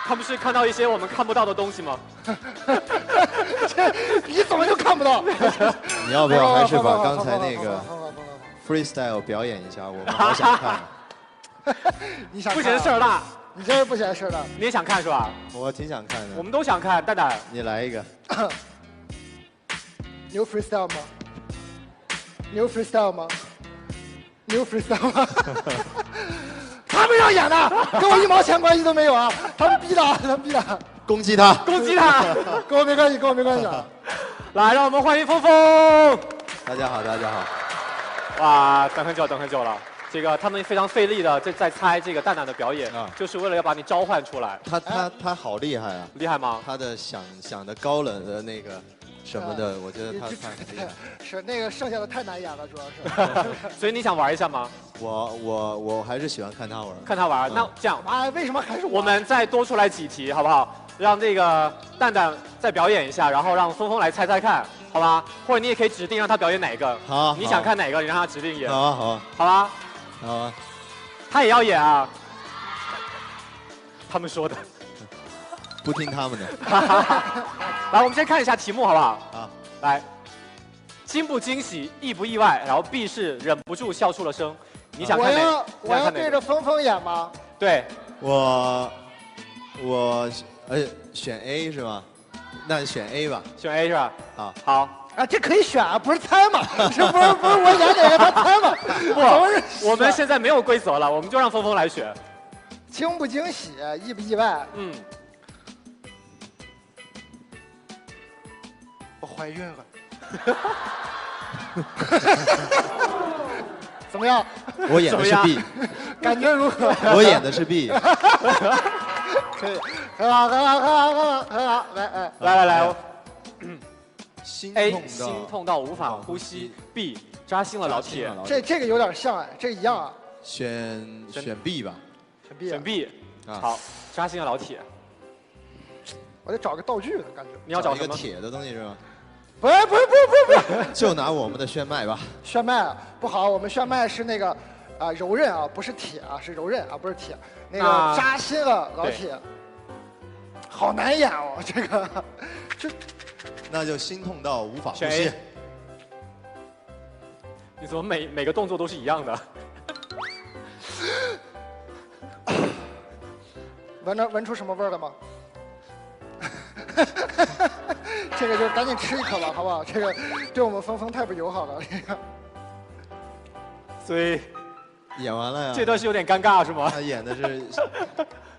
他们是看到一些我们看不到的东西吗？你怎么就看不到？你要不要还是把刚才那个 freestyle 表演一下？我们好想看。你想不嫌事儿大？你真是不嫌事儿大。你也想看是吧？我挺想看的。我们都想看，蛋蛋。你来一个。你有 freestyle 吗？你有 freestyle 吗？你有 freestyle 吗？他们让演的，跟我1毛钱关系都没有啊！他们逼的，他们逼的。攻击他！攻击他！跟我没关系，跟我没关系。来，让我们欢迎峰峰。大家好，大家好。哇，等很久，等很久了。这个他们非常费力的在猜这个蛋蛋的表演，就是为了要把你召唤出来。他好厉害啊！厉害吗？他的想的高冷的那个什么的，我觉得他是那个剩下的太难演了，主要是。所以你想玩一下吗？我还是喜欢看他玩。看他玩，那这样啊？为什么还是我们再多出来几题，好不好？让这个蛋蛋再表演一下，然后让峰峰来猜猜看，好吧？或者你也可以指定让他表演哪个。好。你想看哪个，你让他指定演。好啊，好啊。好吧。好啊。他也要演啊。他们说的。不听他们的。来，我们先看一下题目，好不好？好。来，惊不惊喜，意不意外，然后 B 是忍不住笑出了声。你想看哪？我要对着峰峰演吗？对。我选 A 是吗？那选 A 吧。选 A 是吧？好。好。啊，这可以选啊，不是猜嘛？这不是我演哪个他猜嘛？不，我们现在没有规则了，我们就让峰峰来选。惊不惊喜，意不意外？嗯。我怀孕了。怎么样？我演的是 B。感觉如何？我演的是 B。可以，很好，很好，很好，很好，很好。来。A 心痛到无法呼吸 ，B 扎心了老铁。这个有点像哎，这一样啊。选 B 吧。选 B。选 B。好，扎心了老铁。我得找个道具的感觉。你要找一个铁的东西是吗？不是，就拿我们的炫迈吧。炫迈不好，我们炫迈是那个柔韧啊，不是铁啊，是柔韧啊，不是铁。那个扎心了老铁。好难演哦，这个。那就心痛到无法呼吸。你怎么每个动作都是一样的？闻出什么味儿了吗？这个就赶紧吃一口吧，好不好？这个对我们峰峰太不友好了。这个。所以演完了呀。这段是有点尴尬是吗？他演的是。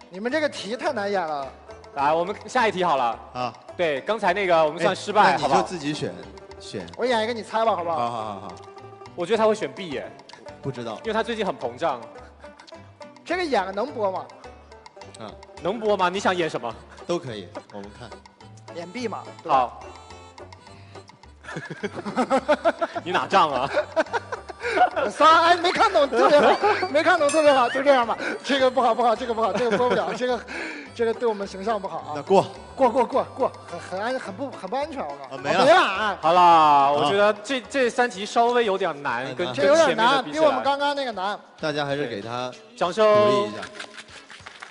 你们这个题太难演了。来，我们下一题好了。啊。对，刚才那个我们算失败，好不好？你就自己选。我演一个，你猜吧，好不好？好。我觉得他会选 B 耶。不知道。因为他最近很膨胀。这个演能播吗？能播吗？你想演什么？都可以，我们看。演 B 嘛。好。你哪仗啊？哎，没看懂，特别好，没看懂，特别好，就这样吧。这个不好，这个不好，这个播不了，这个对我们形象不好啊。那过，很不安全，我告诉你。没了。好啦，我觉得这3题稍微有点难，跟这有点难，比我们刚刚那个难。大家还是给他掌声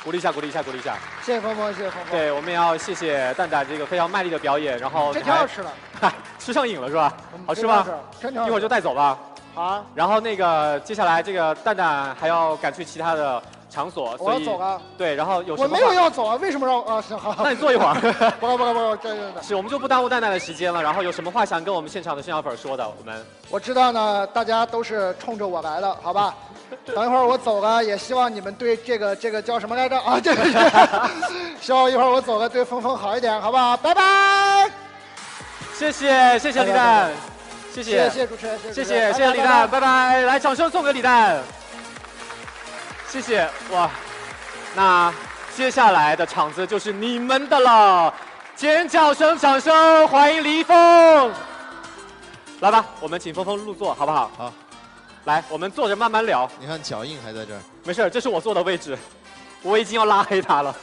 鼓励一下。鼓励一下。谢谢峰峰，谢谢峰峰。对，我们也要谢谢蛋蛋这个非常卖力的表演，然后这挺好吃的，吃上瘾了是吧？好吃吗？一会儿就带走吧。好。然后那个接下来这个蛋蛋还要赶去其他的场所，我要走了。对，然后有什么？我没有要走啊，为什么让啊？行好。那你坐一会儿。不，这。是，我们就不耽误蛋蛋的时间了。然后有什么话想跟我们现场的炫耀粉说的？我知道呢，大家都是冲着我来的，好吧？等一会儿我走了，也希望你们对这个叫什么来着啊？这个希望一会儿我走了对峰峰好一点，好不好？拜拜。谢谢李诞，谢谢主持人，谢谢李诞，拜拜。来，掌声送给李诞，谢谢哇。那接下来的场子就是你们的了，尖叫声、掌声欢迎李易峰。来吧，我们请峰峰入座，好不好？好。来，我们坐着慢慢聊。你看脚印还在这儿。没事，这是我坐的位置，我已经要拉黑他了。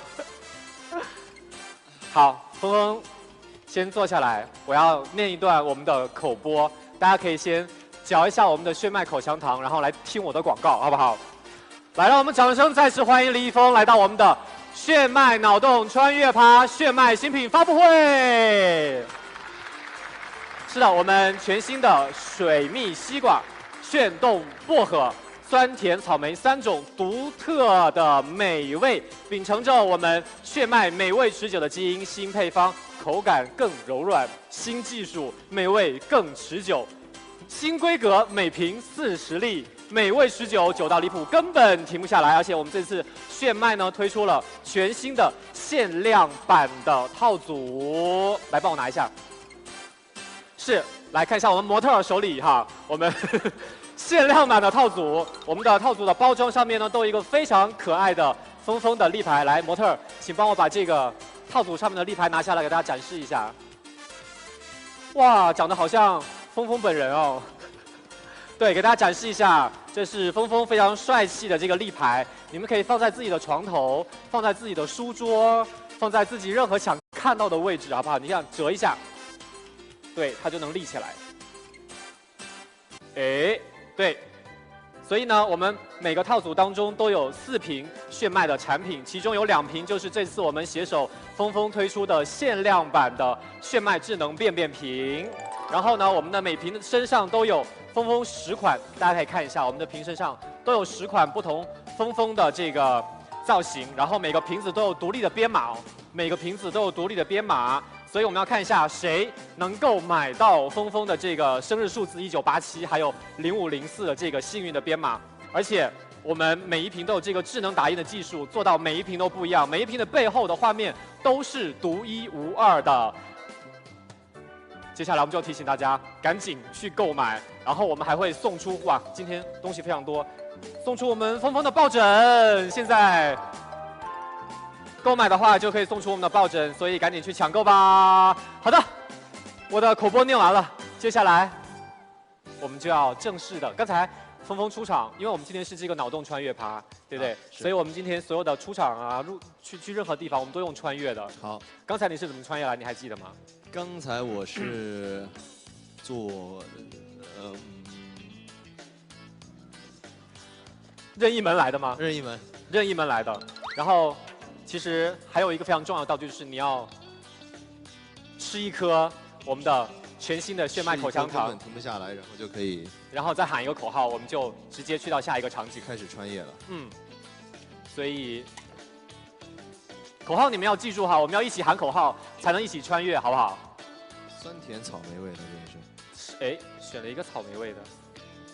好，峰峰，先坐下来，我要念一段我们的口播，大家可以先嚼一下我们的炫迈口香糖，然后来听我的广告，好不好？来，让我们掌声再次欢迎李易峰来到我们的炫迈脑洞穿越趴炫迈新品发布会。是的，我们全新的水蜜西瓜、炫动薄荷、酸甜草莓3种独特的美味，秉承着我们炫迈美味持久的基因，新配方口感更柔软，新技术美味更持久，新规格每瓶40粒，美味持久，久到离谱，根本停不下来。而且我们这次炫迈呢推出了全新的限量版的套组，来帮我拿一下。是，来看一下我们模特儿手里哈，我们限量版的套组，我们的套组的包装上面呢都有一个非常可爱的峰峰的立牌。来，模特儿，请帮我把这个套组上面的立牌拿下来，给大家展示一下。哇，长得好像峰峰本人哦。对，给大家展示一下，这是峰峰非常帅气的这个立牌，你们可以放在自己的床头，放在自己的书桌，放在自己任何想看到的位置，好不好？你这样折一下。对，它就能立起来。哎，对，所以呢，我们每个套组当中都有4瓶炫迈的产品，其中有2瓶就是这次我们携手峰峰推出的限量版的炫迈智能便便瓶。然后呢，我们的每瓶身上都有峰峰10款，大家可以看一下，我们的瓶身上都有10款不同峰峰的这个造型，然后每个瓶子都有独立的编码哦，每个瓶子都有独立的编码。所以我们要看一下谁能够买到峰峰的这个生日数字1987，还有0504的这个幸运的编码。而且我们每一瓶都有这个智能打印的技术，做到每一瓶都不一样，每一瓶的背后的画面都是独一无二的。接下来我们就提醒大家赶紧去购买，然后我们还会送出，哇，今天东西非常多，送出我们峰峰的抱枕，现在。购买的话就可以送出我们的抱枕，所以赶紧去抢购吧。好的，我的口播念完了，接下来我们就要正式的。刚才峰峰出场，因为我们今天是这个脑洞穿越趴，对不对？所以我们今天所有的出场啊，去任何地方，我们都用穿越的。好，刚才你是怎么穿越来？你还记得吗？刚才我是做任意门来的吗？任意门，任意门来的。然后。其实还有一个非常重要的道具，就是你要吃一颗我们的全新的炫迈口香糖，根本停不下来，然后就可以，然后再喊一个口号，我们就直接去到下一个场景，开始穿越了。嗯，所以口号你们要记住哈，我们要一起喊口号，才能一起穿越，好不好？酸甜草莓味的这是，哎，选了一个草莓味的。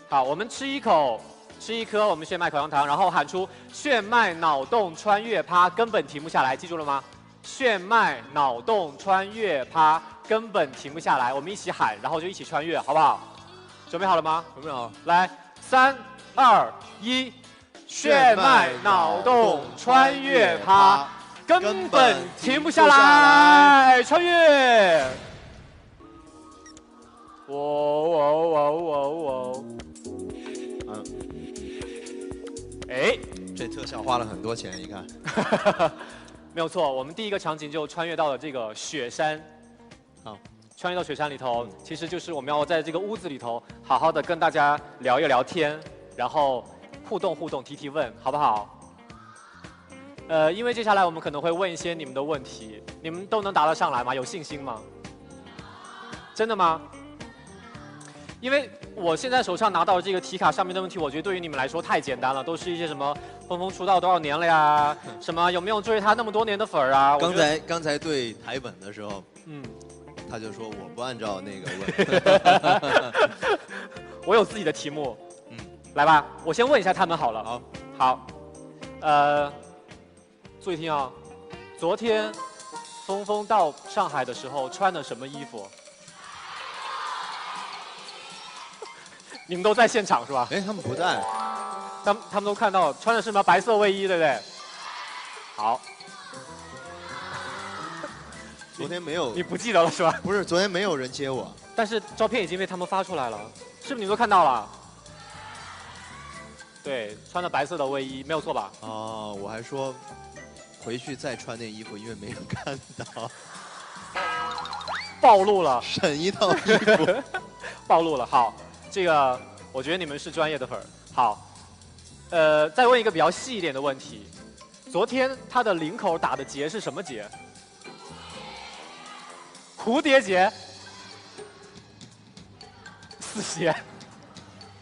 好，我们吃一口。吃一颗我们炫迈口香糖，然后喊出“炫迈脑洞穿越趴”，根本停不下来，记住了吗？炫迈脑洞穿越趴，根本停不下来，我们一起喊，然后就一起穿越，好不好？准备好了吗？准备好。来，3、2、1，炫迈脑洞穿越趴，根本停不下来，穿越！哇！哎，这特效花了很多钱，你看。没有错，我们第一个场景就穿越到了这个雪山。好，穿越到雪山里头，其实就是我们要在这个屋子里头好好的跟大家聊一聊天，然后互动互动、提提问，好不好？因为接下来我们可能会问一些你们的问题，你们都能答得上来吗？有信心吗？真的吗？因为我现在手上拿到的这个题卡上面的问题，我觉得对于你们来说太简单了，都是一些什么峰峰出道多少年了呀，什么有没有追他那么多年的粉儿啊？刚才对台本的时候，他就说我不按照那个问，我有自己的题目，来吧，我先问一下他们好了。好，注意听啊，昨天峰峰到上海的时候穿的什么衣服？你们都在现场是吧？哎，他们不在。他们都看到穿的是什么白色卫衣，对不对？好。昨天没有。你不记得了是吧？不是，昨天没有人接我。但是照片已经被他们发出来了，是不是你们都看到了？对，穿的白色的卫衣，没有错吧？哦，我还说回去再穿那衣服，因为没有看到。暴露了。省一套衣服。暴露了，好。这个，我觉得你们是专业的粉儿。好，再问一个比较细一点的问题，昨天他的领口打的结是什么结？蝴蝶结。四鞋。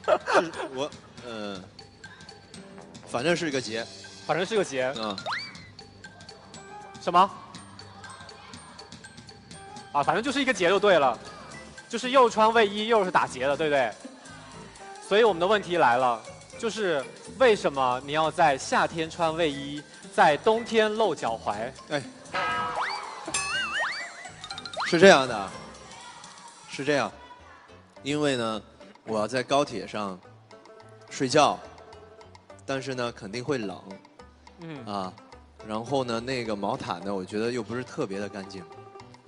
是我反正是一个结。反正是个结。嗯。什么？啊，反正就是一个结就对了，就是又穿卫衣又是打结的，对不对？所以我们的问题来了，就是为什么你要在夏天穿卫衣，在冬天露脚踝？哎，是这样的，是这样，因为呢，我要在高铁上睡觉，但是呢肯定会冷，然后呢那个毛毯呢，我觉得又不是特别的干净。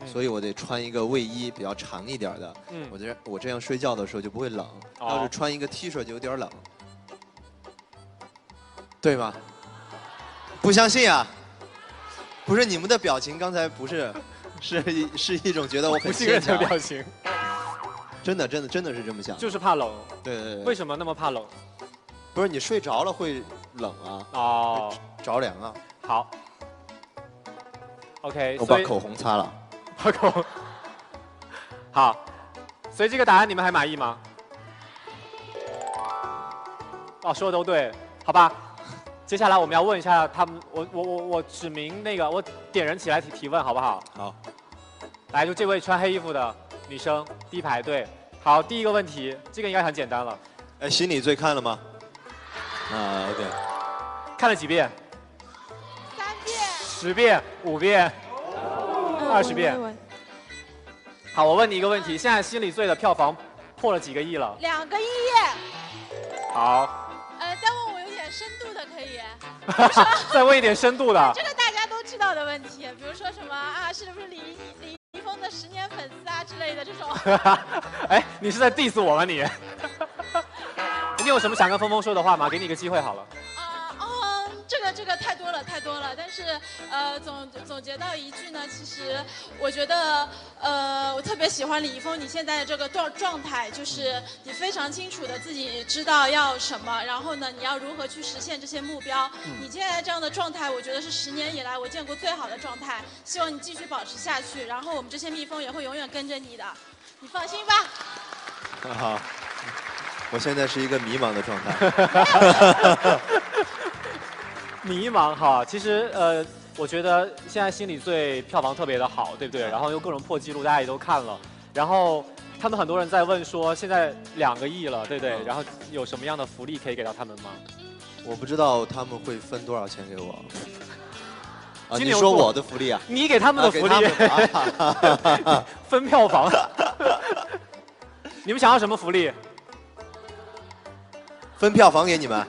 所以我得穿一个卫衣比较长一点的，我这样睡觉的时候就不会冷。要是穿一个 T 恤就有点冷，对吗？不相信啊？不是你们的表情刚才不是，是一种觉得我很牵强的表情。真的是这么想。就是怕冷。对。为什么那么怕冷？不是你睡着了会冷啊？哦。着凉啊。好。OK。我把口红擦了。好，所以这个答案你们还满意吗？哦，说的都对，好吧。接下来我们要问一下他们，我指明那个，我点人起来提问，好不好？好。来，就这位穿黑衣服的女生，第一排，对。好，第一个问题，这个应该很简单了。哎，心理罪看了吗？OK。看了几遍？3遍。10遍，5遍。20遍。好，我问你一个问题，现在心理罪的票房破了几个亿了？2个亿。好。再问我有点深度的可以。再问一点深度的。这个大家都知道的问题，比如说什么啊，是不是李易峰的10年粉丝啊之类的这种。哎，你是在 diss 我吗你？你有什么想跟峰峰说的话吗？给你一个机会好了。这个太多了，但是总结到一句呢，其实我觉得我特别喜欢李易峰你现在的这个状态，就是你非常清楚的自己知道要什么，然后呢你要如何去实现这些目标。你现在这样的状态，我觉得是10年以来我见过最好的状态，希望你继续保持下去，然后我们这些蜜蜂也会永远跟着你的，你放心吧。好，我现在是一个迷茫的状态。迷茫哈，其实我觉得现在心理罪票房特别的好，对不对？然后又各种破纪录，大家也都看了。然后他们很多人在问说，现在2个亿了，对不对？然后有什么样的福利可以给到他们吗？我不知道他们会分多少钱给我。啊，你说我的福利啊？你给他们的福利，分票房。你们想要什么福利？分票房给你们。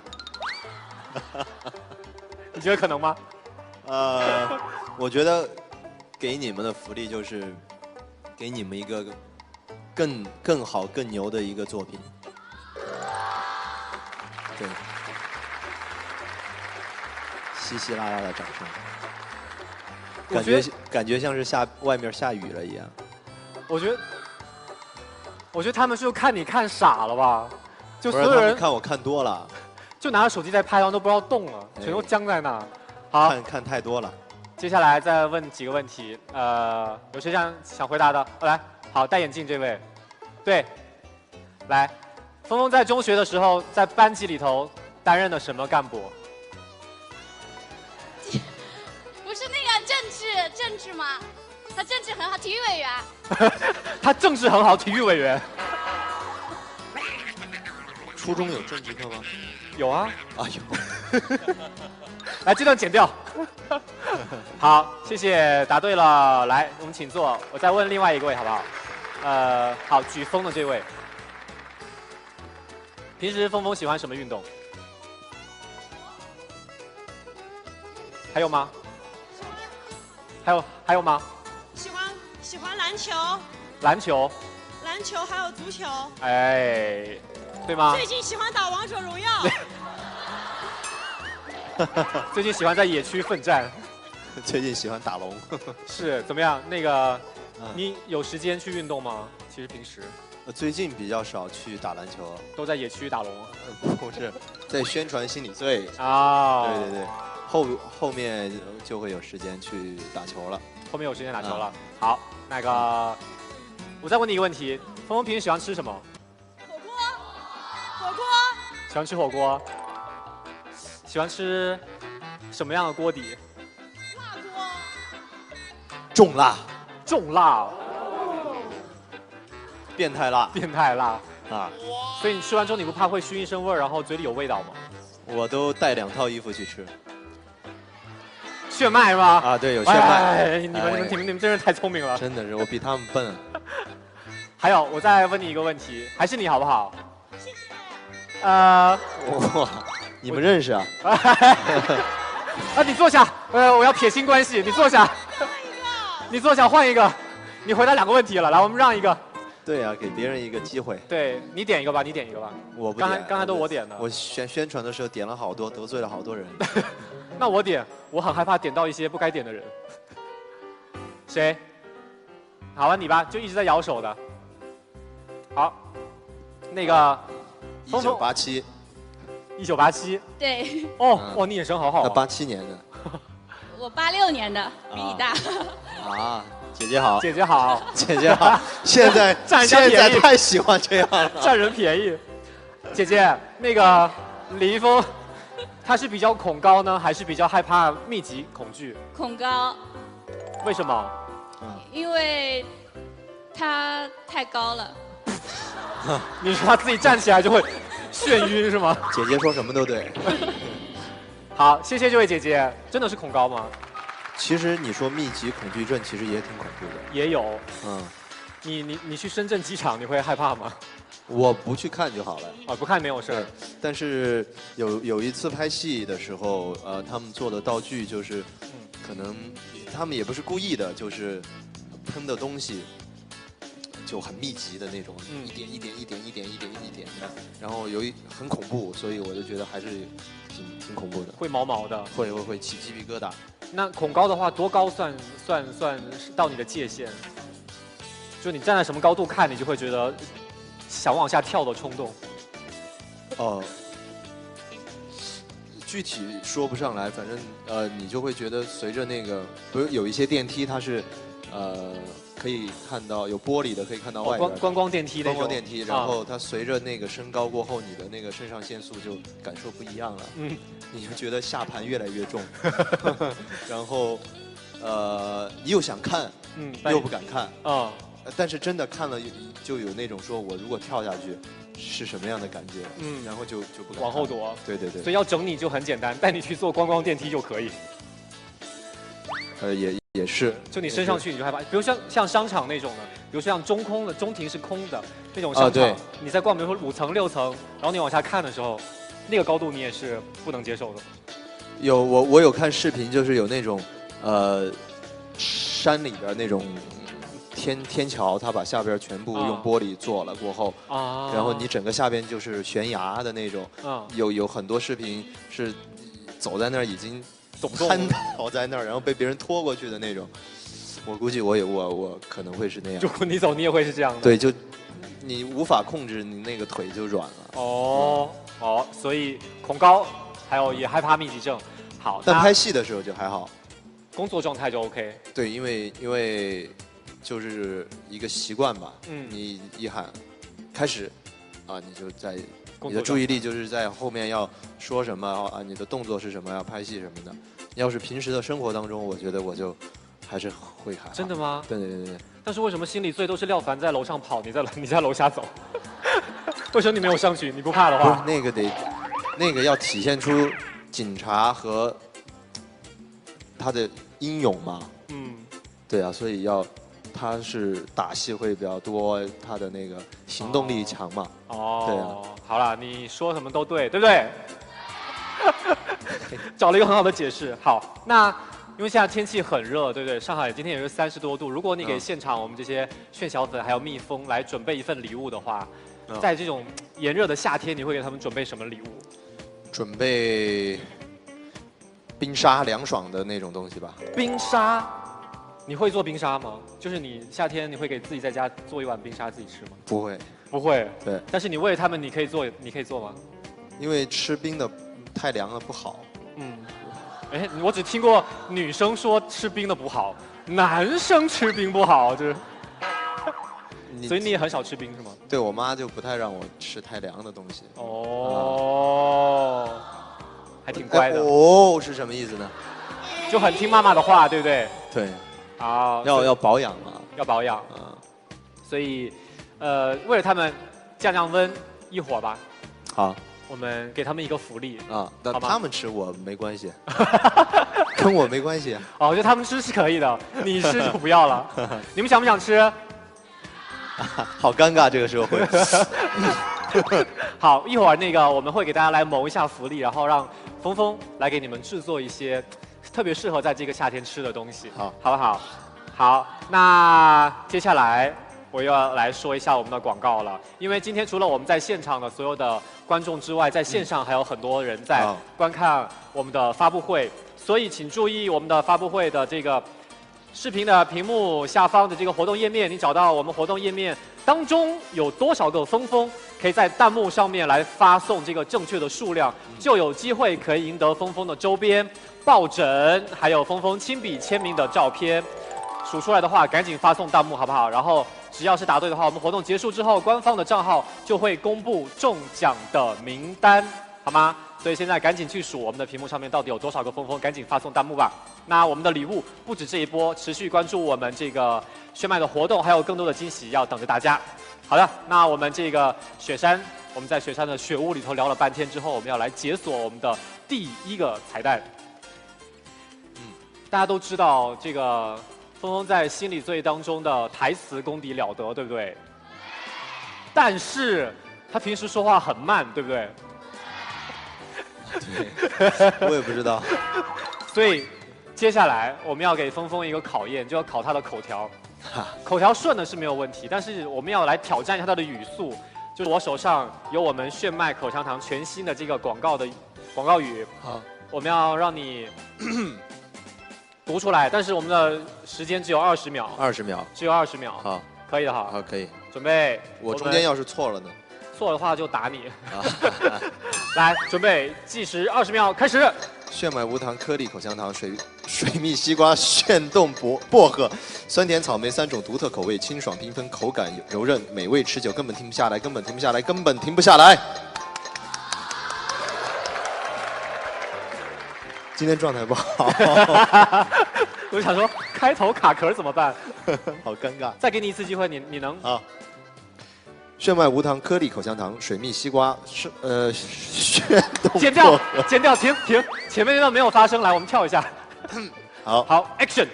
你觉得可能吗？我觉得给你们的福利就是给你们一个更好、更牛的一个作品。对，稀稀拉拉的掌声，感觉像是外面下雨了一样。我觉得他们是看你看傻了吧？就所有人看我看多了。就拿着手机在拍，然后都不知道动了，全都僵在那。好，看太多了。接下来再问几个问题，有谁想回答的？来，好，戴眼镜这位，对，来，峰峰在中学的时候在班级里头担任的什么干部？不是那个政治吗？他政治很好，体育委员。他政治很好，体育委员。初中有政治课吗？有啊，有。来，这段剪掉。好，谢谢，答对了。来，我们请坐。我再问另外一位，好不好？好，举风的这位，平时峰峰喜欢什么运动？还有吗？还有吗？喜欢篮球。篮球还有足球。哎。对吗？最近喜欢打王者荣耀。最近喜欢在野区奋战。最近喜欢打龙。是怎么样？那个，你有时间去运动吗？其实平时。最近比较少去打篮球。都在野区打龙。不是，在宣传心理罪。啊。对。后面就会有时间去打球了。后面有时间打球了。好，那个我再问你一个问题，峰峰平时喜欢吃什么？火锅。喜欢吃火锅。喜欢吃什么样的锅底？辣锅。重辣。重辣。变态辣。变态辣。啊。所以你吃完之后你不怕会熏一身味儿，然后嘴里有味道吗？我都带2套衣服去吃。炫迈是吗？啊，对，有炫迈。哎，你们真是太聪明了。真的是，我比他们笨。还有，我再问你一个问题，还是你好不好？谢谢。哇，你们认识啊？啊，你坐下。我要撇清关系，你坐下。你坐下，换一个。你回答2个问题了，来，我们让一个。对啊，给别人一个机会。对你点一个吧，你点一个吧。我不点。刚才都我点的。我宣传的时候点了好多，得罪了好多人。那我点，我很害怕点到一些不该点的人。谁？好了，你吧，就一直在摇手的。好，那个。1987。1987。对。哦，你眼神好好。那87年的。我86年的，比你大。啊，姐姐好。姐姐好。姐姐好。现在太喜欢这样了。占人便宜。姐姐，那个李易峰。他是比较恐高呢，还是比较害怕密集恐惧？恐高。为什么？因为他太高了。你说他自己站起来就会眩晕是吗？姐姐说什么都对。好，谢谢这位姐姐。真的是恐高吗？其实你说密集恐惧症，其实也挺恐怖的。也有。你去深圳机场，你会害怕吗？我不去看就好了。不看没有事。但是有一次拍戏的时候，他们做的道具就是，可能他们也不是故意的，就是喷的东西就很密集的那种，一点的，然后很恐怖，所以我就觉得还是挺恐怖的。会毛毛的。会起鸡皮疙瘩。那恐高的话，多高算到你的界限？就你站在什么高度看，你就会觉得。想往下跳的冲动。具体说不上来，反正你就会觉得随着那个，不是有一些电梯它是可以看到有玻璃的，可以看到外边观光电梯那种。观光电梯，然后它随着那个升高过后，你的那个肾上腺素就感受不一样了。你就觉得下盘越来越重，然后你又想看，又不敢看。但是真的看了，就有那种说，我如果跳下去，是什么样的感觉？然后就不敢往后躲。对。所以要整你就很简单，带你去坐观光电梯就可以。也是。就你升上去你就害怕，比如像商场那种的，比如说像中庭是空的那种商场，你在逛，比如说5层6层，然后你往下看的时候，那个高度你也是不能接受的。我有看视频，就是有那种山里边那种。天桥，它把下边全部用玻璃做了过后，然后你整个下边就是悬崖的那种，有很多视频是走在那儿已经瘫倒在那儿，然后被别人拖过去的那种。我估计我可能会是那样。如果你走，你也会是这样的。对，就你无法控制，你那个腿就软了。所以恐高，还有也害怕密集症。好，但拍戏的时候就还好，工作状态就 OK。对，因为。就是一个习惯吧，你一喊开始，你就在你的注意力就是在后面要说什么你的动作是什么，要拍戏什么的。要是平时的生活当中，我觉得我就还是会害怕。真的吗？对。但是为什么心理罪都是廖凡在楼上跑，你在楼下走？为什么你没有上去？你不怕的话？不是那个要体现出警察和他的英勇嘛。对啊，所以他是打戏会比较多，他的那个行动力强嘛。对啊。好了，你说什么都对，对不对？找了一个很好的解释。好，那因为现在天气很热，对不对？上海今天也是30多度。如果你给现场我们这些炫小粉还有蜜蜂来准备一份礼物的话，在这种炎热的夏天，你会给他们准备什么礼物？准备冰沙凉爽的那种东西吧。冰沙。你会做冰沙吗？就是你夏天你会给自己在家做一碗冰沙自己吃吗？不会。对。但是你为了他们，你可以做吗？因为吃冰的太凉了不好。哎，我只听过女生说吃冰的不好，男生吃冰不好，就是。所以你也很少吃冰是吗？对我妈就不太让我吃太凉的东西。哦，还挺乖的。哦，是什么意思呢？就很听妈妈的话，对不对？对。好，要保养嘛。要保养。所以，为了他们降温，一会儿吧。好。我们给他们一个福利啊，那他们吃我没关系，跟我没关系。哦，就他们吃是可以的，你吃就不要了。你们想不想吃？好尴尬，这个社会。好，一会儿那个我们会给大家来谋一下福利，然后让峰峰来给你们制作一些特别适合在这个夏天吃的东西，好不好？好，那接下来我又要来说一下我们的广告了，因为今天除了我们在现场的所有的观众之外，在线上还有很多人在观看我们的发布会，所以请注意我们的发布会的这个视频的屏幕下方的这个活动页面，你找到我们活动页面当中有多少个峰峰，可以在弹幕上面来发送这个正确的数量，就有机会可以赢得峰峰的周边、抱枕，还有峰峰亲笔签名的照片。数出来的话，赶紧发送弹幕好不好？然后只要是答对的话，我们活动结束之后，官方的账号就会公布中奖的名单，好吗？所以现在赶紧去数我们的屏幕上面到底有多少个峰峰，赶紧发送弹幕吧。那我们的礼物不止这一波，持续关注我们这个炫迈的活动，还有更多的惊喜要等着大家。好的，那我们这个雪山，我们在雪山的雪屋里头聊了半天之后，我们要来解锁我们的第一个彩蛋。大家都知道这个峰峰在心理罪当中的台词功底了得，对不对？但是他平时说话很慢，对不对？对，我也不知道。所以接下来我们要给峰峰一个考验，就要考他的口条。口条顺的是没有问题，但是我们要来挑战一下他的语速。就是我手上有我们炫迈口香糖全新的这个广告语。好，我们要让你读出来，但是我们的时间只有20秒。20秒。只有20秒。好，可以的哈。好，可以。准备。我中间要是错了呢？错的话就打你。来，准备计时20秒，开始。炫迈无糖颗粒口香糖，水蜜西瓜炫动薄荷，酸甜草莓3种独特口味，清爽缤纷，口感柔韧，美味持久，根本停不下来，根本停不下来，根本停不下来。今天状态不好。我就想说，开头卡壳怎么办？好尴尬。再给你一次机会，你能啊？炫迈无糖颗粒口香糖，水蜜西瓜是炫动。剪掉，剪掉，停，前面那段没有发生，来，我们跳一下。好 ，Action。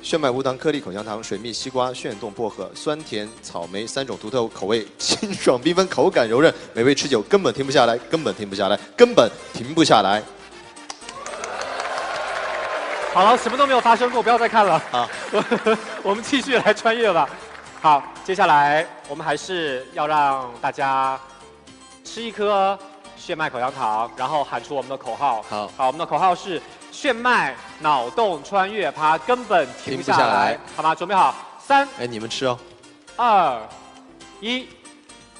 炫迈无糖颗粒口香糖，水蜜西瓜炫动薄荷，酸甜草莓3种独特口味，清爽缤纷，口感柔韧，美味持久，根本停不下来，根本停不下来，根本停不下来。好了，什么都没有发生过，不要再看了。好，我们继续来穿越吧。好，接下来我们还是要让大家吃一颗炫迈口香糖，然后喊出我们的口号。好，我们的口号是炫迈脑洞穿越趴，根本停不下来，好吗？准备好，3，哎，你们吃哦。2、1，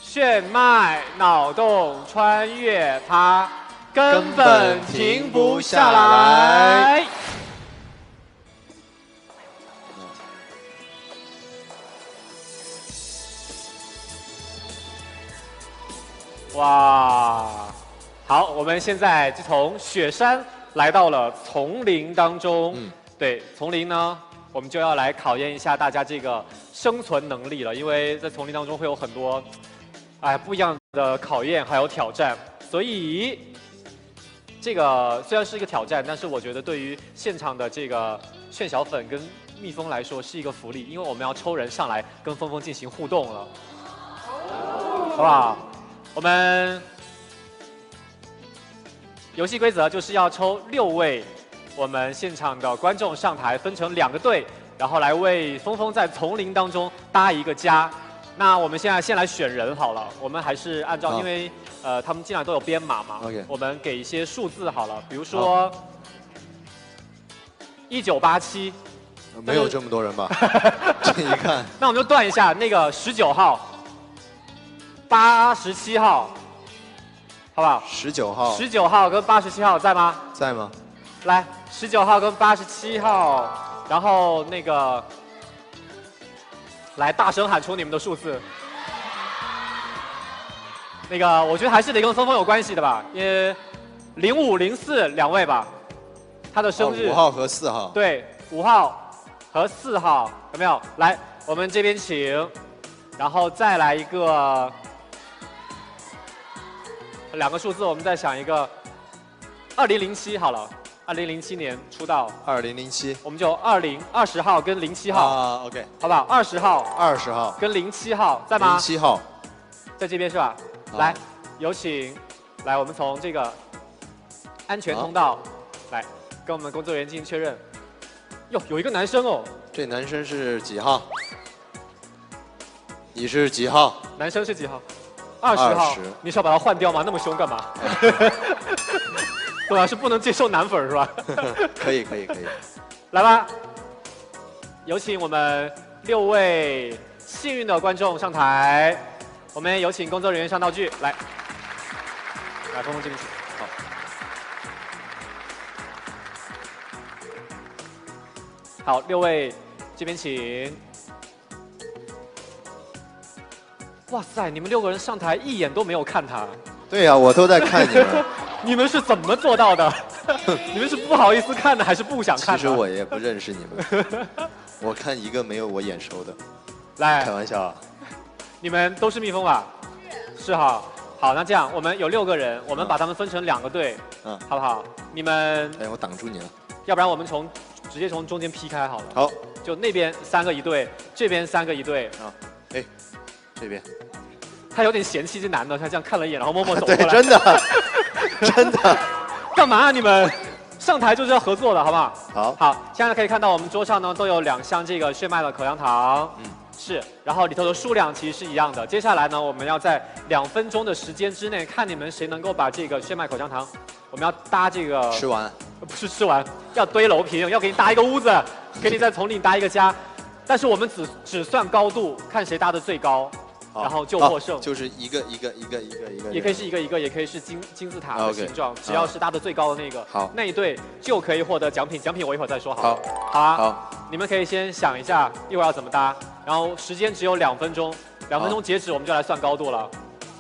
炫迈脑洞穿越趴，根本停不下来。哇，好，我们现在就从雪山来到了丛林当中。对，丛林呢，我们就要来考验一下大家这个生存能力了，因为在丛林当中会有很多，不一样的考验还有挑战，所以这个虽然是一个挑战，但是我觉得对于现场的这个炫小粉跟蜜蜂来说是一个福利，因为我们要抽人上来跟峰峰进行互动了，好不好？我们游戏规则就是要抽6位我们现场的观众上台，分成2个队，然后来为峰峰在丛林当中搭一个家。那我们现在先来选人好了，我们还是按照，因为他们进来都有编码嘛，我们给一些数字好了，比如说1987，没有这么多人吧？这一看，那我们就断一下，那个19号。87号，好不好？19号跟87号在吗？在吗？来19号跟87号，然后那个来大声喊出你们的数字。那个我觉得还是得跟峰峰有关系的吧，因为05、04两位吧，他的生日。5号和4号。对，5号和4号有没有？来，我们这边请，然后再来一个2个数字，我们再想一个，2007好了，2007年出道。2007。我们就20号跟07号。啊 ，OK。好不好？20号。20号。跟07号在吗？07号。在这边是吧？来，有请，来，我们从这个安全通道来跟我们工作人员进行确认。哟，有一个男生哦。这男生是几号？你是几号？男生是几号？20号。你是要把他换掉吗？那么凶干嘛？对吧？是不能接受男粉是吧？可以。来吧，有请我们6位幸运的观众上台。我们有请工作人员上道具，来，峰峰这边请。好，6位这边请。哇塞，你们6个人上台一眼都没有看他。对呀，我都在看你们。你们是怎么做到的？你们是不好意思看的，还是不想看的？其实我也不认识你们，我看一个没有我眼熟的。来，开玩笑啊。你们都是蜜蜂吧？是哈。好，那这样我们有6个人，我们把他们分成2个队，好不好？你们，哎，我挡住你了。要不然我们直接从中间劈开好了。好，就那边3个一队，这边3个一队。啊，哎，这边。他有点嫌弃这男的，他这样看了一眼，然后默默走过来。对，真的，真的。干嘛啊你们？上台就是要合作的，好不好？好。好，现在可以看到我们桌上呢都有2箱这个炫迈的口香糖。是，然后里头的数量其实是一样的。接下来呢，我们要在2分钟的时间之内，看你们谁能够把这个炫迈口香糖，我们要搭这个吃完，不是吃完，要堆楼坪，要给你搭一个屋子，给你在丛林搭一个家。但是我们只算高度，看谁搭的最高，然后就获胜。就是一个，也可以是一个，也可以是金字塔的形状，只要是搭的最高的那个，好，那一队就可以获得奖品。奖品我一会儿再说好。好啊。好，你们可以先想一下一会儿要怎么搭。然后时间只有2分钟，2分钟截止，我们就来算高度了，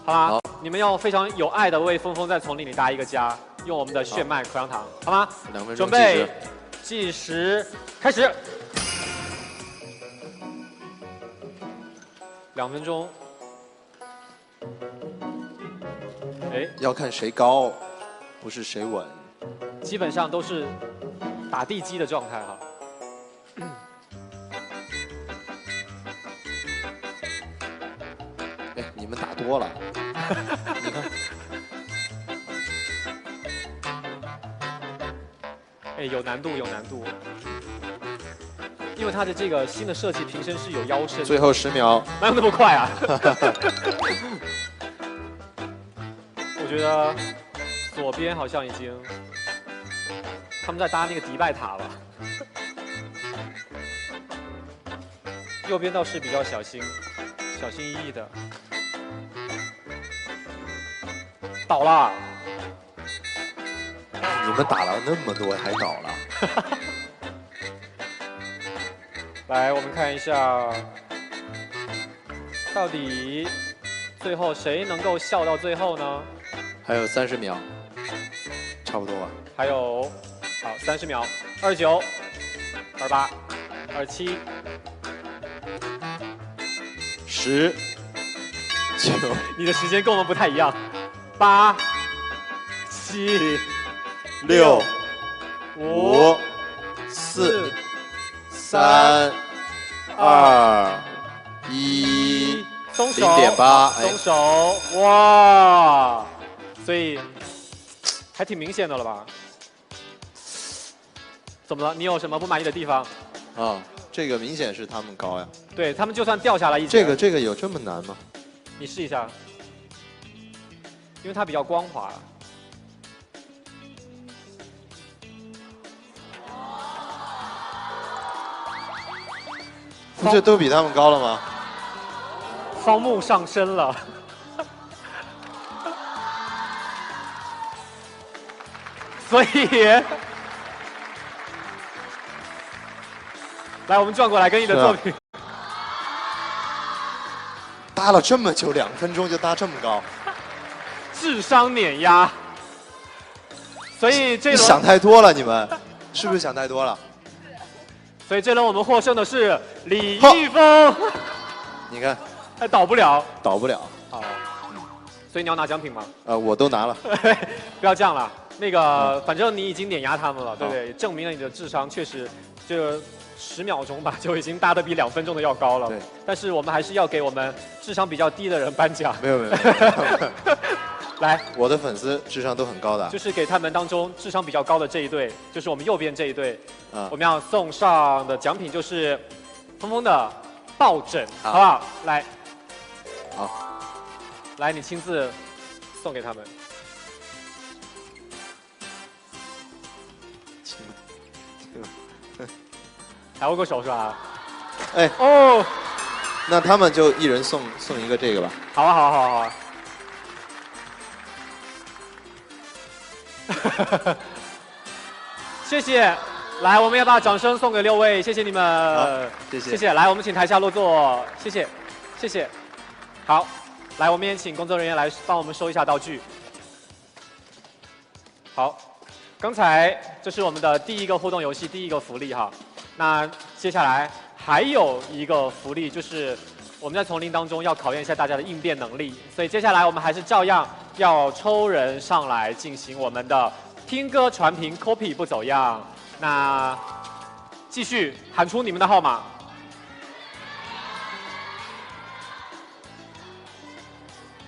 好吗？好，你们要非常有爱的为峰峰在丛林里搭一个家，用我们的炫迈口香糖，好吗？2分钟准备，计时开始。2分钟。哎，要看谁高，不是谁稳。基本上都是打地基的状态哈。哎，你们打多了，你看。哎，有难度，因为它的这个新的设计瓶身是有腰身。最后10秒。哪有那么快啊？我觉得左边好像已经，他们在搭那个迪拜塔了。右边倒是比较小心翼翼的。倒了。你们打了那么多还倒了？来，我们看一下，到底最后谁能够笑到最后呢？还有30秒，差不多吧。还有，好，30秒，29、28、27、10、9，你的时间跟我们不太一样。8、7、6、5、4、3、2、1，松手0.8，松手，哇！所以还挺明显的了吧？怎么了？你有什么不满意的地方？啊，这个明显是他们高呀。对他们就算掉下来一截，这个有这么难吗？你试一下，因为它比较光滑。不就都比他们高了吗？方木上身了。所以来，我们转过来跟你的作品。搭了这么久，2分钟就搭这么高，智商碾压。所以这轮你想太多了，你们是不是想太多了？所以这轮我们获胜的是李易峰。你看，还倒不了。倒不了。好，所以你要拿奖品吗？我都拿了。不要这样了，那个，反正你已经碾压他们了，对不对？证明了你的智商确实就10秒钟吧，就已经搭得比2分钟的要高了。对。但是我们还是要给我们智商比较低的人颁奖。没有。来，我的粉丝智商都很高的。就是给他们当中智商比较高的这一对，就是我们右边这一对。我们要送上的奖品就是峰峰的抱枕，好不好？来。好。来，你亲自送给他们。还握过手是吧？哎。哦。那他们就一人送一个这个吧。好啊，好啊，好啊，好啊。谢谢，来，我们要把掌声送给6位，谢谢你们，谢谢，谢谢。来，我们请台下落座，谢谢，谢谢。好，来，我们也请工作人员来帮我们收一下道具。好，刚才这是我们的第一个互动游戏，第一个福利哈。那接下来还有一个福利，就是我们在丛林当中要考验一下大家的应变能力，所以接下来我们还是照样要抽人上来进行我们的听歌传评 copy 不走样。那继续喊出你们的号码。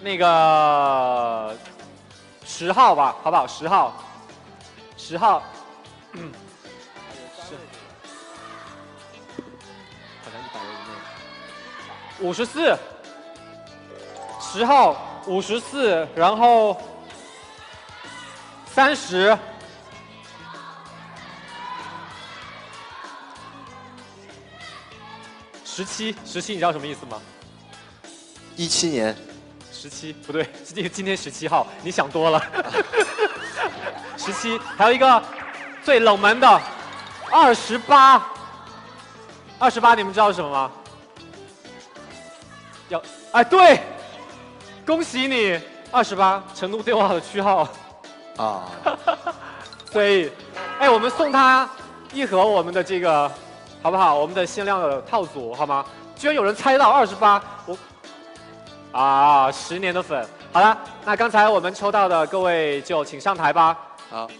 那个10号吧，好不好？10号，10号，嗯，是，好像100人以内。54，10号54，然后30。17，你知道什么意思吗？17年。17不对，今天17号，你想多了。17，还有一个最冷门的28，你们知道是什么吗？对，恭喜你28，成都电话的区号。啊。所以，我们送他一盒我们的这个，好不好？我们的限量的套组，好吗？居然有人猜到28，10年的粉。好了，那刚才我们抽到的各位就请上台吧。好，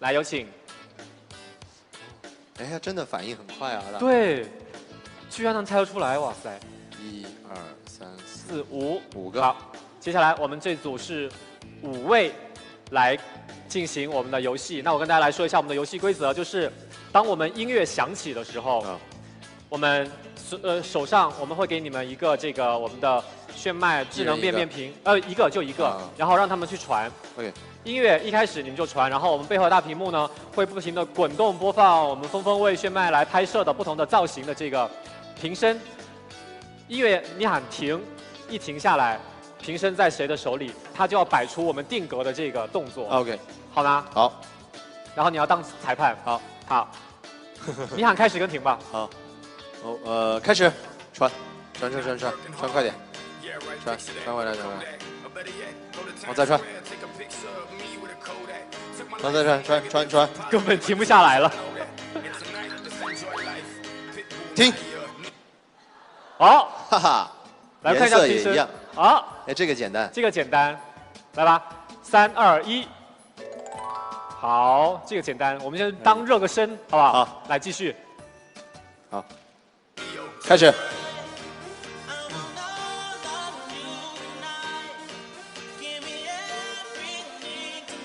来有请。哎呀，真的反应很快啊！对，居然能猜得出来，哇塞！1、2、3、4、5个。好，接下来我们这组是5位来进行我们的游戏。那我跟大家来说一下我们的游戏规则，就是当我们音乐响起的时候，我们手上我们会给你们一个这个我们的炫迈智能变频，一个，然后让他们去传。OK。音乐一开始你们就传，然后我们背后的大屏幕呢会不停的滚动播放我们峰峰为炫迈来拍摄的不同的造型的这个瓶身。音乐你喊停，一停下来，瓶身在谁的手里，他就要摆出我们定格的这个动作。OK。好吗？好。然后你要当裁判。好。你喊开始跟停吧。好。开始，传快点，传回来，我再传，我再传，根本停不下来了。停。好，哈哈，来看一下颜色也一样。好，这个简单，来吧，3、2、1。好，这个简单，我们先当热个身，好不好？好，来继续。好。开始。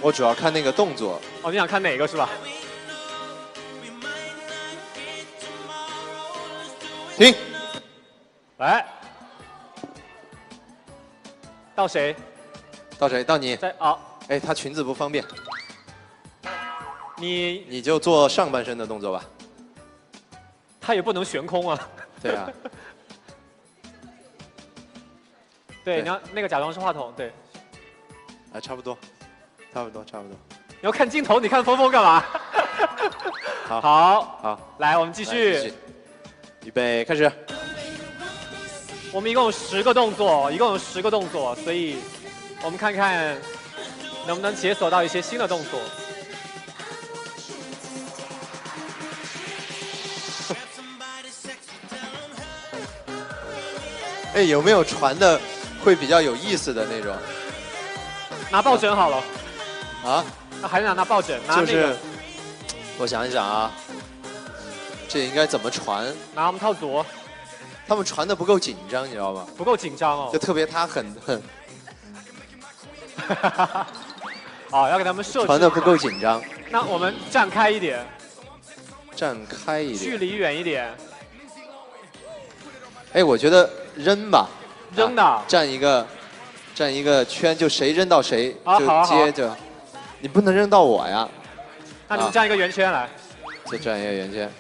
我主要看那个动作。你想看哪个是吧？停。来。到谁？到你。她裙子不方便。你就做上半身的动作吧。她也不能悬空啊。对啊。对，你要那个假装是话筒，对。差不多。你要看镜头，你看峰峰干嘛？好，好，来，我们继续。预备，开始。我们一共有10个动作，所以我们看看能不能解锁到一些新的动作。哎，有没有传的会比较有意思的那种？拿抱枕好了。啊？那还是拿抱枕，拿那个。就是，我想一想啊，这应该怎么传？拿我们套组。他们传的不够紧张，你知道吗？不够紧张哦。就特别他很。哦，要给他们设置。传的不够紧张。那我们站开一点。站开一点。距离远一点。哎，我觉得扔吧。扔的。站一个圈，就谁扔到谁就接着。你不能扔到我呀。那你们站一个圆圈来。就站一个圆圈。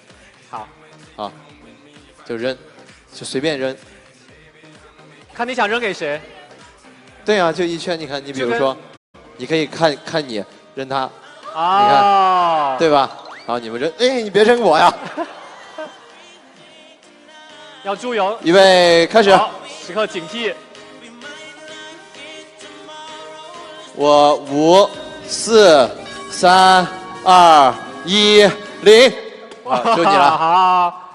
好。好。就扔。就随便扔，看你想扔给谁。对啊，就一圈。你看，你比如说，你可以看你扔他，哦，你看，对吧？好，你们扔，哎，你别扔我呀！要注意哦。预备，开始。好，时刻警惕。我5、4、3、2、1、0。好，就你了。好。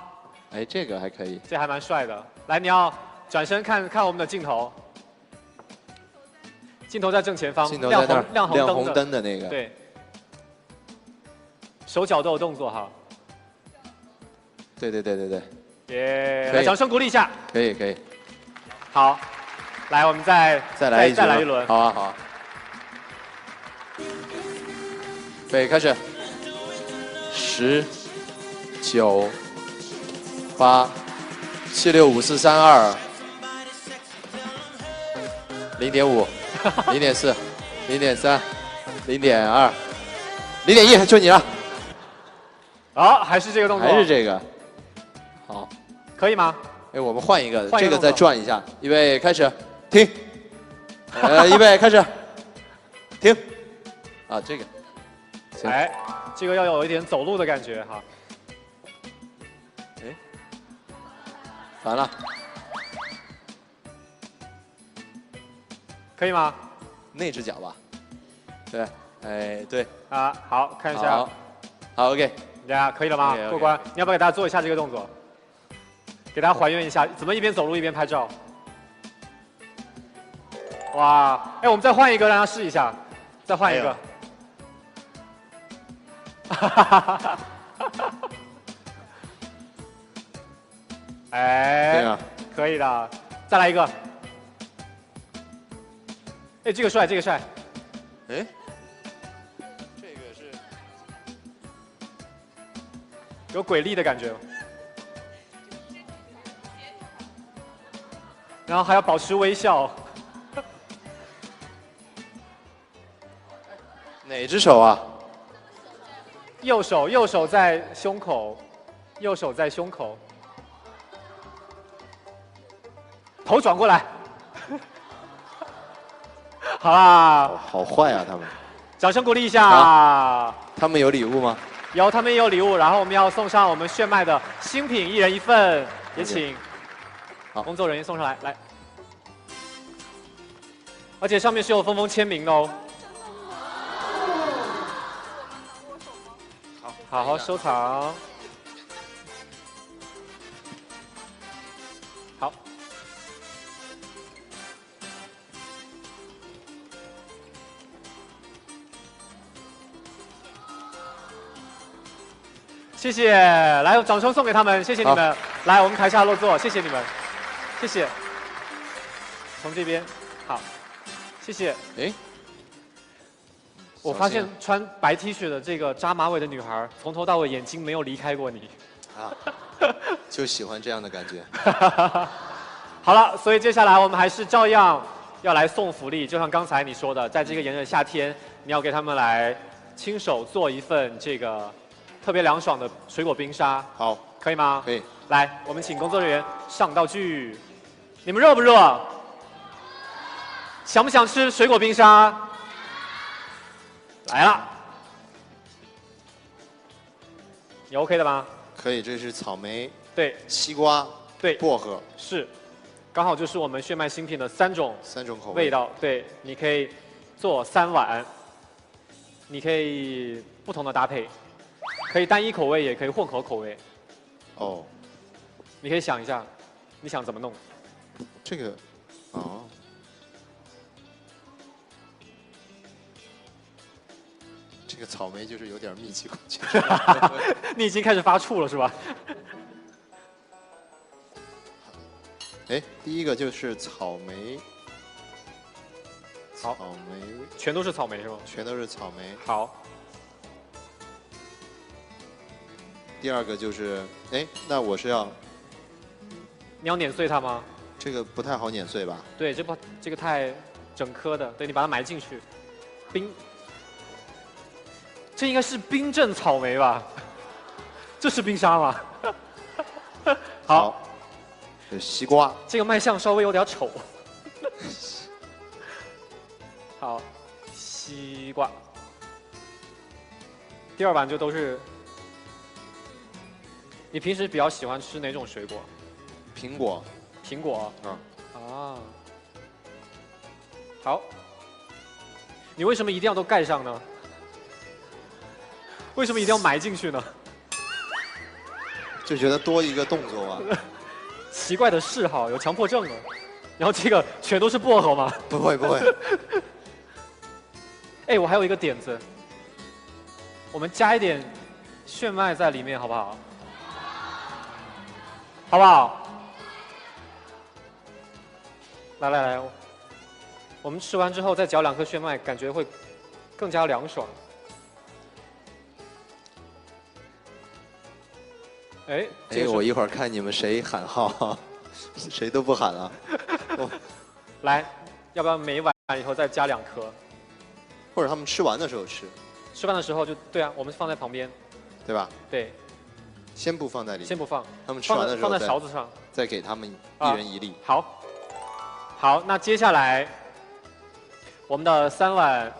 哎，这个还可以，这还蛮帅的。来，你要转身看我们的镜头，镜头在正前方，亮红灯的那个。对，手脚都有动作哈。对。耶！来，掌声鼓励一下。可以。好，来，我们再来一轮。好啊。对，开始。10、9、8、7、6、5、4、3、2、0.5、0.4、0.3、0.2、0.1，就你了。好，还是这个动作。还是这个。好，可以吗？哎，我们换一个，这个再转一下。预备，开始，停。预备，开始，停。啊，这个。哎，这个要有一点走路的感觉哈。哎，完了。可以吗？那只脚吧。对，哎，对。啊，好看一下。好 ，OK。大家可以了吗？过关。你要不要给大家做一下这个动作？给大家还原一下，怎么一边走路一边拍照？哇，哎，我们再换一个，让他试一下。再换一个。哎，可以的，再来一个。哎，这个帅，这个帅。哎，这个是有鬼力的感觉。然后还要保持微笑。哪只手啊？右手在胸口，右手在胸口，头转过来。好啦，好坏啊他们！掌声鼓励一下。他们有礼物吗？有，他们也有礼物。然后我们要送上我们炫迈的新品，一人一份，也请工作人员送上来。来，而且上面是有峰峰签名的哦。好好收藏。好。谢谢，来，掌声送给他们，谢谢你们。来，我们台下落座，谢谢你们，谢谢。从这边，好，谢谢。哎。我发现穿白 T 恤的这个扎马尾的女孩，从头到尾眼睛没有离开过你。啊，就喜欢这样的感觉。好了，所以接下来我们还是照样要来送福利，就像刚才你说的，在这个炎热的夏天，你要给他们来亲手做一份这个特别凉爽的水果冰沙。好，可以吗？可以。来，我们请工作人员上道具。你们热不热？想不想吃水果冰沙？来了，你 OK 的吗？可以，这是草莓、对，西瓜、对，薄荷，是，刚好就是我们炫迈新品的3种味道。对，你可以做3碗，你可以不同的搭配，可以单一口味，也可以混合口味。哦，你可以想一下，你想怎么弄？这个，哦。这个草莓就是有点密集恐惧。你已经开始发怵了是吧？哎，第一个就是草莓。好，草莓全都是草莓是吗？全都是草莓。好。第二个就是，哎，那我是要，你要碾碎它吗？这个不太好碾碎吧？对，这个太整颗的，对你把它埋进去，这应该是冰镇草莓吧？这是冰沙吗？好，这西瓜。这个卖相稍微有点丑。好，西瓜。第2碗就都是。你平时比较喜欢吃哪种水果？苹果。苹果。嗯。啊。好。你为什么一定要都盖上呢？为什么一定要埋进去呢？就觉得多一个动作啊。奇怪的嗜好，有强迫症啊。然后这个全都是薄荷吗？不会不会。哎，我还有一个点子，我们加一点炫迈在里面，好不好？好不好？来，我们吃完之后再嚼2颗炫迈，感觉会更加凉爽。哎，我一会儿看你们谁喊号，谁都不喊了。来，要不要每碗以后再加2颗？或者他们吃完的时候吃。吃饭的时候就对啊，我们放在旁边，对吧？对。先不放在里面。先不放。他们吃完的时候放在勺子上，再给他们1人1粒。好，那接下来我们的3碗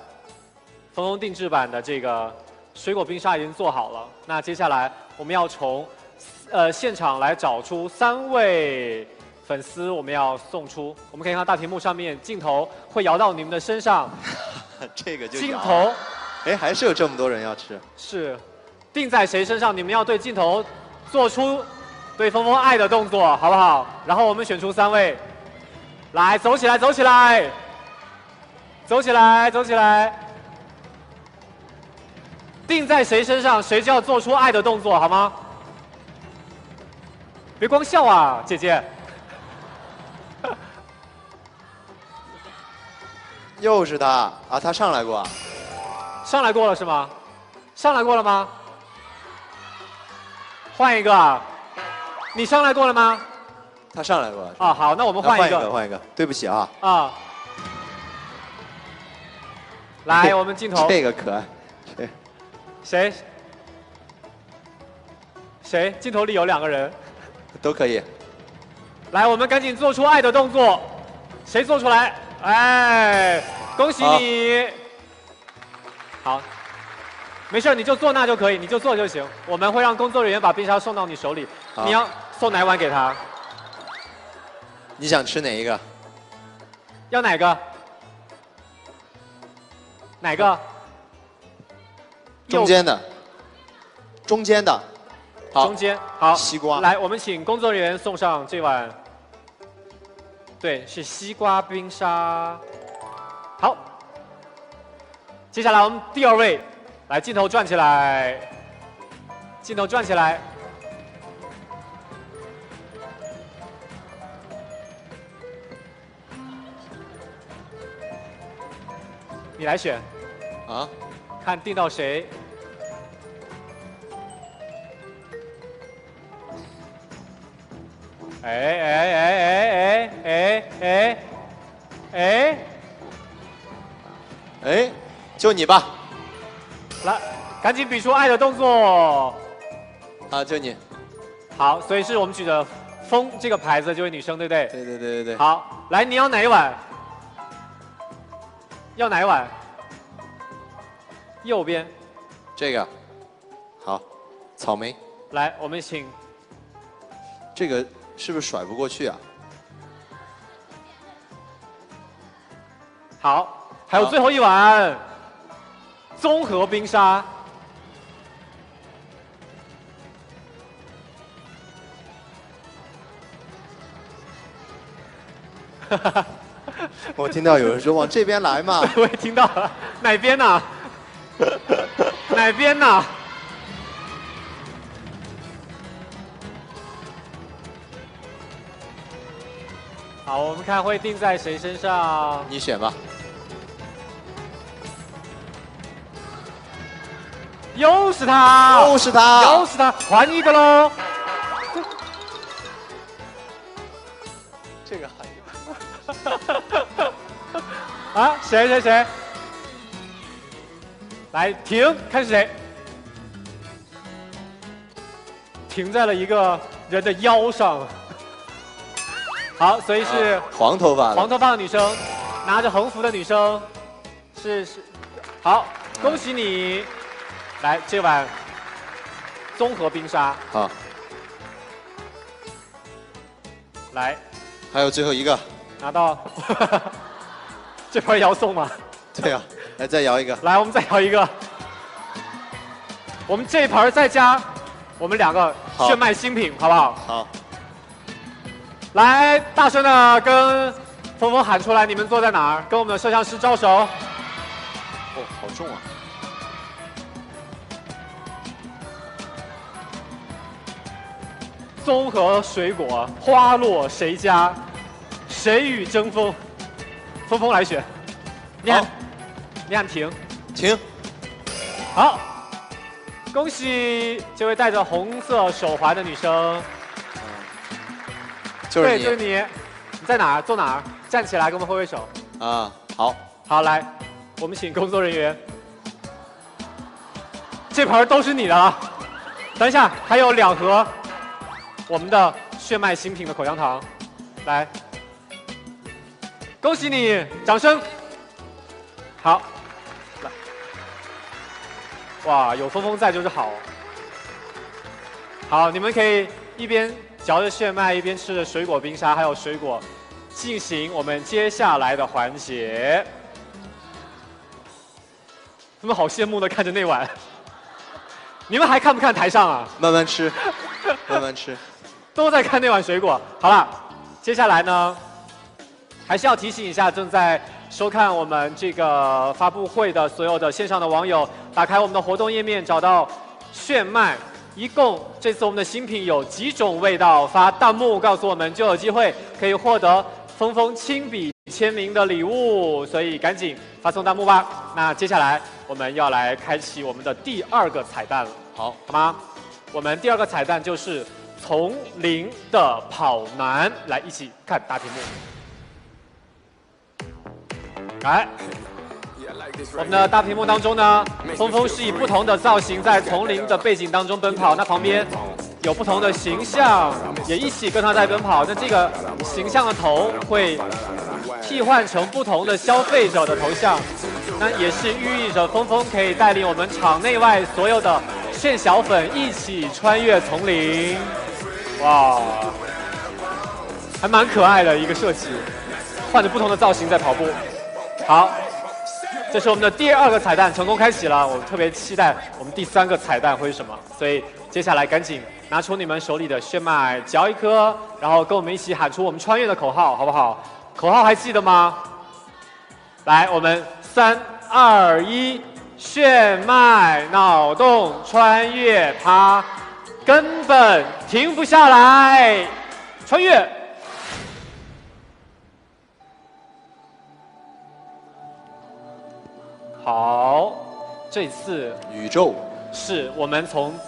峰峰定制版的这个水果冰沙已经做好了。那接下来我们要从现场来找出3位粉丝，我们要送出。我们可以看到大屏幕上面镜头会摇到你们的身上。这个就镜头。哎，还是有这么多人要吃。是。定在谁身上？你们要对镜头做出对峰峰爱的动作，好不好？然后我们选出3位，来，走起来，走起来，走起来，走起来。定在谁身上，谁就要做出爱的动作，好吗？别光笑啊，姐姐。又是他啊！他上来过。上来过了是吗？上来过了吗？换一个啊！你上来过了吗？他上来过。啊，好，那我们换一个。换一个。对不起啊。啊。来，我们镜头。这个可爱。谁？镜头里有2个人。都可以。来，我们赶紧做出爱的动作。谁做出来？哎，恭喜你。好。没事，你就坐那就可以，你就坐就行。我们会让工作人员把冰沙送到你手里。你要送哪碗给他？你想吃哪一个？要哪个？哪个？中间的。中间的。好。中间好。西瓜。来，我们请工作人员送上这碗。对，是西瓜冰沙。好。接下来我们第2位。来，镜头转起来，镜头转起来。你来选。啊？看定到谁？哎，就你吧。来，赶紧比出爱的动作。啊，就你。好，所以是我们举着风这个牌子，这位女生，对不对？对。好，来，你要哪一碗？要哪一碗？右边。这个。好。草莓。来，我们请这个是不是甩不过去啊？好，还有最后一碗综合冰沙。我听到有人说往这边来嘛。我也听到了，哪边呢？哪边呢？好，我们看会定在谁身上？你选吧。又是他！又是他！又是他！换一个喽！这个很。啊，谁？来停，看是谁？停在了一个人的腰上。好，所以是黄头发的女生，拿着横幅的女生，是。好，恭喜你！来，这碗综合冰沙。好。来。还有最后一个。拿到。这盘摇送吗？对呀，来再摇一个。来，我们再摇一个。我们这一盘再加我们2个炫迈新品，好不好？好。来，大声的跟峰峰喊出来，你们坐在哪儿？跟我们的摄像师招手。哦，好重啊！综合水果花落谁家？谁与争锋？峰峰来选。你喊停。停。好，恭喜这位戴着红色手环的女生。就是你。对，就是你。你在哪儿？坐哪儿？站起来，跟我们挥挥手。啊，好。好，来，我们请工作人员。这盘都是你的了。等一下，还有2盒我们的炫迈新品的口香糖，来，恭喜你，掌声。好，来，哇，有峰峰在就是好。好，你们可以一边嚼着炫迈，一边吃着水果冰沙，还有水果，进行我们接下来的环节。他们好羡慕的看着那碗。你们还看不看台上啊？慢慢吃，慢慢吃。都在看那碗水果。好了，接下来呢，还是要提醒一下正在收看我们这个发布会的所有的线上的网友，打开我们的活动页面，找到炫迈，一共这次我们的新品有几种味道，发弹幕告诉我们，就有机会可以获得峰峰亲笔签名的礼物，所以赶紧发送弹幕吧。那接下来我们要来开启我们的第2个彩蛋了，好吗？我们第2个彩蛋就是丛林的跑男，来一起看大屏幕。来，我们的大屏幕当中呢，峰峰是以不同的造型在丛林的背景当中奔跑，那旁边有不同的形象也一起跟他在奔跑，那这个形象的头会替换成不同的消费者的头像，那也是寓意着峰峰可以带领我们场内外所有的炫小粉一起穿越丛林。哇，还蛮可爱的一个设计，换着不同的造型在跑步。好，这是我们的第2个彩蛋成功开启了，我特别期待我们第3个彩蛋会是什么，所以接下来赶紧拿出你们手里的炫迈，嚼一颗，然后跟我们一起喊出我们穿越的口号，好不好？口号还记得吗？来，我们3、2、1，炫迈，脑洞穿越它，根本停不下来，穿越。好，这次宇宙是我们从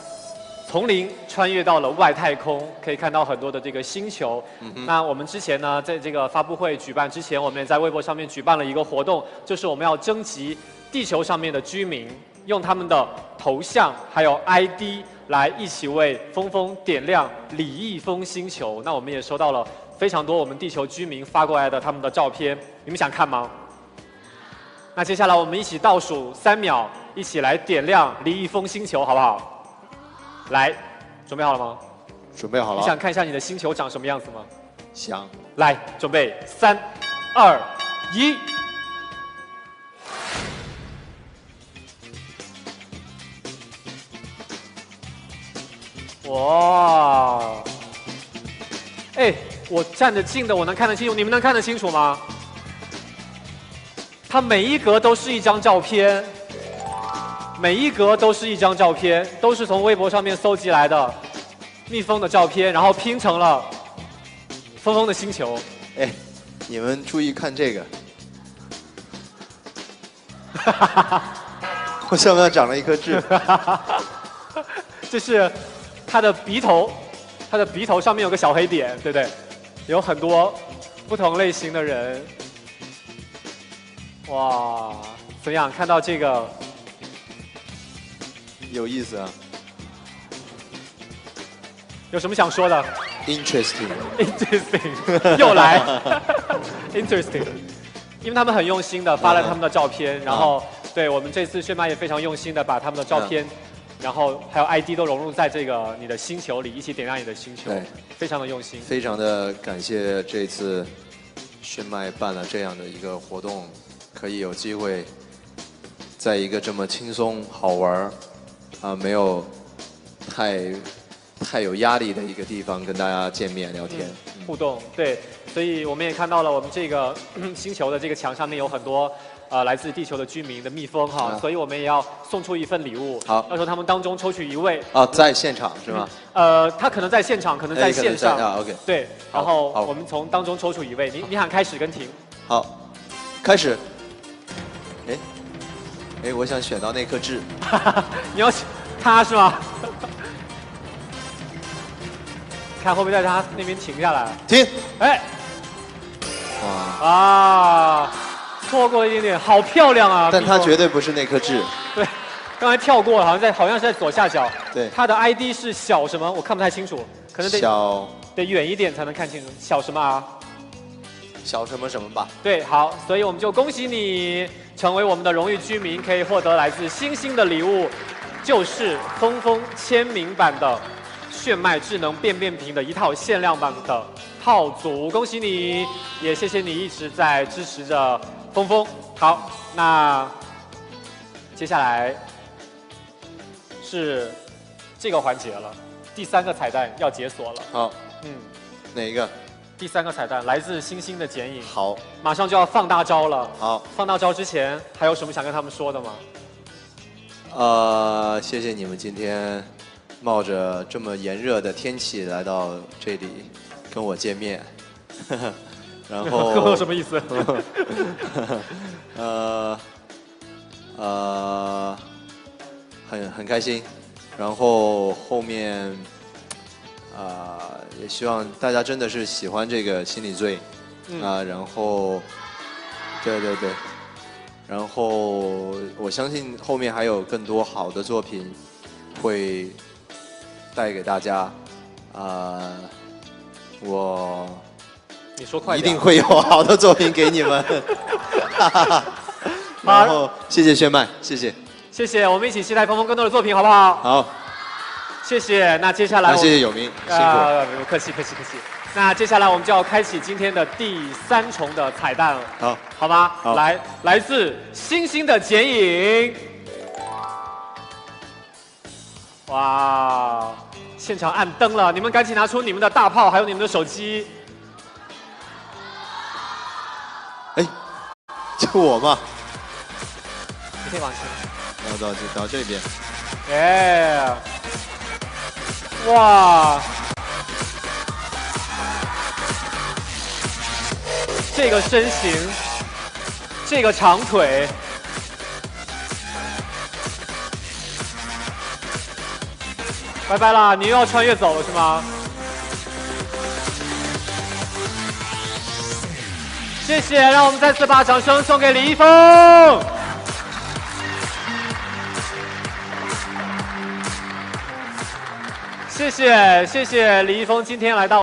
丛林穿越到了外太空，可以看到很多的这个星球。那我们之前呢，在这个发布会举办之前，我们也在微博上面举办了一个活动，就是我们要征集地球上面的居民，用他们的头像还有 ID 来一起为峰峰点亮李易峰星球。那我们也收到了非常多我们地球居民发过来的他们的照片，你们想看吗？那接下来我们一起倒数3秒，一起来点亮李易峰星球，好不好？来，准备好了吗？准备好了。你想看一下你的星球长什么样子吗？想。来，准备，3、2、1。哇！哎，我站得近的，我能看得清楚，你们能看得清楚吗？它每一格都是一张照片，每一格都是一张照片，都是从微博上面搜集来的蜜蜂的照片，然后拼成了峰峰的星球。哎，你们注意看这个，我上面长了一颗痣。这是它的鼻头，它的鼻头上面有个小黑点，对不对？有很多不同类型的人。哇，怎么样？看到这个有意思啊。有什么想说的 ？Interesting， 又来，interesting， 因为他们很用心的发了他们的照片，然后对我们这次炫麦也非常用心的把他们的照片，然后还有 ID 都融入在这个你的星球里，一起点亮你的星球，非常的用心。非常的感谢这次炫麦办了这样的一个活动，可以有机会在一个这么轻松好玩没有太有压力的一个地方跟大家见面聊天、互动。对，所以我们也看到了我们这个星球的这个墙上面有很多来自地球的居民的蜜蜂哈，所以我们也要送出一份礼物。好，到时候他们当中抽取一位。在现场是吗？他可能在现场，可能在线上。OK。对，然后我们从当中抽出一位，你喊开始跟停。好，开始。哎，我想选到那颗痣。你要他是吗？看会不会在他那边停下来？停！哎，哇，错过了一点点，好漂亮啊！但他绝对不是那颗痣。对，刚才跳过了，好像是在左下角。对，他的 ID 是小什么？我看不太清楚，可能得远一点才能看清楚。小什么啊？小什么什么吧。对，好，所以我们就恭喜你成为我们的荣誉居民，可以获得来自星星的礼物，就是峰峰签名版的炫麦智能便便瓶的一套限量版的套组，恭喜你，也谢谢你一直在支持着峰峰。好，那接下来是这个环节了，第3个彩蛋要解锁了。好，哪一个？第3个彩蛋来自星星的剪影。好，马上就要放大招了。好，放大招之前还有什么想跟他们说的吗？谢谢你们今天冒着这么炎热的天气来到这里跟我见面，然后什么意思？很开心，然后后面也希望大家真的是喜欢这个心理罪然后对，然后我相信后面还有更多好的作品会带给大家你说快点，一定会有好的作品给你们。然后谢谢炫麦，谢谢，我们一起期待峰峰更多的作品，好不好？好，谢谢。那接下来谢谢有明，辛苦，客气。那接下来我们就要开启今天的第3重的彩蛋了，好吗？好，来自星星的剪影。哇，现场暗灯了，你们赶紧拿出你们的大炮，还有你们的手机。哎，就我嘛。你可以往前。到这边。耶！哇！这个身形，这个长腿，拜拜啦！你又要穿越走了是吗？谢谢，让我们再次把掌声送给李易峰。谢谢李易峰今天来到。